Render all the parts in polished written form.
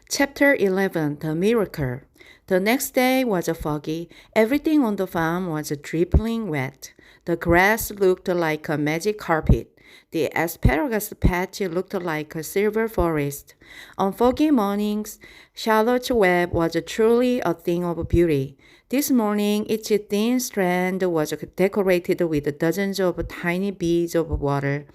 Chapter 11 The Miracle. The next day was foggy. Everything on the farm was dripping wet. The grass looked like a magic carpet. The asparagus patch looked like a silver forest. On foggy mornings, Charlotte's Web was truly a thing of beauty. This morning, each thin strand was decorated with dozens of tiny beads of water.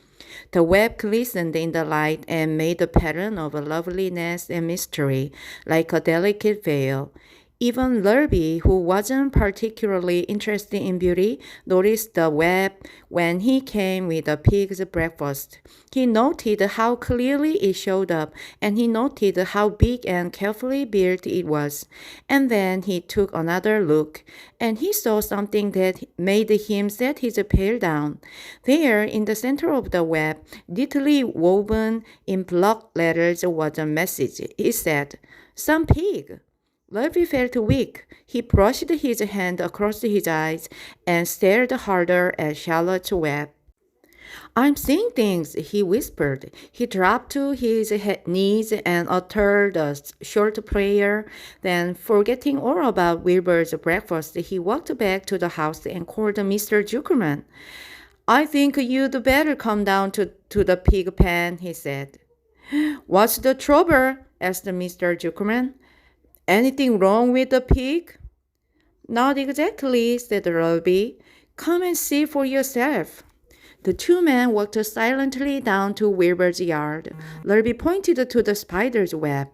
The web glistened in the light and made a pattern of loveliness and mystery, like a delicate veil. Even Lurby, who wasn't particularly interested in beauty, noticed the web when he came with a pig's breakfast. He noted how clearly it showed up, and he noted how big and carefully built it was. And then he took another look, and he saw something that made him set his pail down. There, in the center of the web, neatly woven in block letters, was a message. It said, "Some pig." Lurby felt weak. He brushed his hand across his eyes and stared harder at Charlotte's Web. "I'm seeing things," he whispered. He dropped to his knees and uttered a short prayer. Then, forgetting all about Wilbur's breakfast, he walked back to the house and called Mr. Zuckerman. "I think you'd better come down to the pig pen," he said. "What's the trouble?" asked Mr. Zuckerman. "Anything wrong with the pig?" "Not exactly," said Lurby. "Come and see for yourself." The two men walked silently down to Wilbur's yard. Lurby pointed to the spider's web.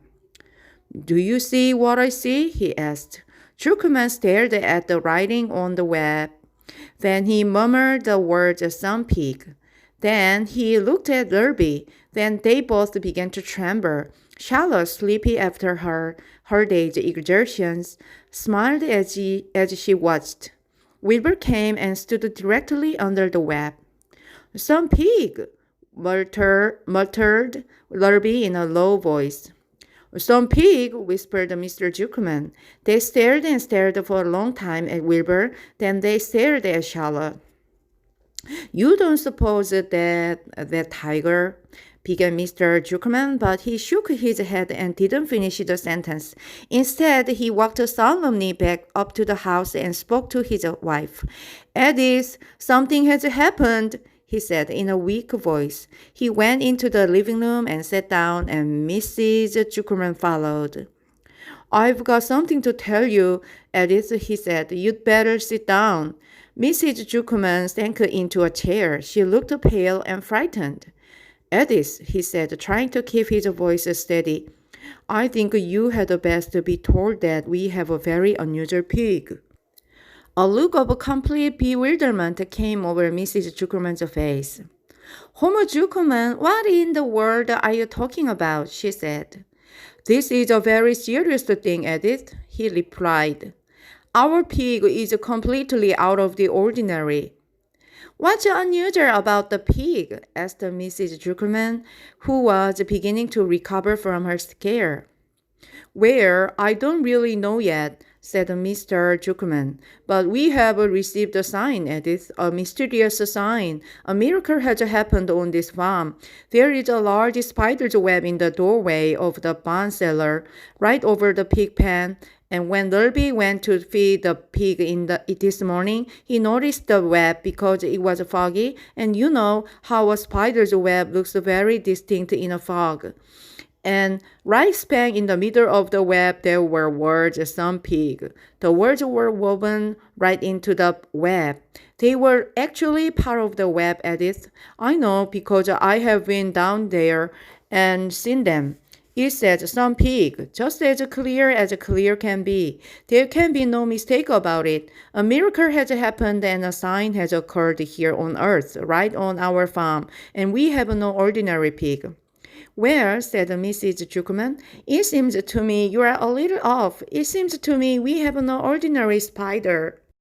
"Do you see what I see?" he asked. Zuckerman stared at the writing on the web. Then he murmured the words "some pig." Then he looked at Lurby. Then they both began to tremble. Charlotte, sleepy after her day's exertions, smiled as she watched. Wilbur came and stood directly under the web. "Some pig," muttered Lurby in a low voice. "Some pig," whispered Mr. Zuckerman. They stared and stared for a long time at Wilbur. Then they stared at Charlotte. "You don't suppose that tiger," began Mr. Zuckerman, but he shook his head and didn't finish the sentence. Instead, he walked solemnly back up to the house and spoke to his wife. "Edith, something has happened," he said in a weak voice. He went into the living room and sat down, and Mrs. Zuckerman followed. "I've got something to tell you, Edith," he said. "You'd better sit down." Mrs. Zuckerman sank into a chair. She looked pale and frightened. "Edith," he said, trying to keep his voice steady, "I think you had best be told that we have a very unusual pig." A look of complete bewilderment came over Mrs. Zuckerman's face. "Homer Zuckerman, what in the world are you talking about?" she said. "This is a very serious thing, Edith," he replied. "Our pig is completely out of the ordinary." "What's unusual about the pig?" asked Mrs. Zuckerman, who was beginning to recover from her scare. "Well, I don't really know yet," said Mr. Zuckerman. "But we have received a sign, Edith, a mysterious sign. A miracle has happened on this farm. There is a large spider's web in the doorway of the barn cellar, right over the pig pen. And when Lurby went to feed the pig this morning, he noticed the web because it was foggy, and you know how a spider's web looks very distinct in a fog. And right bang in the middle of the web, there were words, "some pig." The words were woven right into the web. They were actually part of the web, Edith. I know because I have been down there and seen them. It says "some pig," just as clear can be. There can be no mistake about it. A miracle has happened and a sign has occurred here on earth, right on our farm, and we have no ordinary pig. "Well," said Mrs. Zuckerman, "it seems to me you are a little off. It seems to me we have no ordinary spider."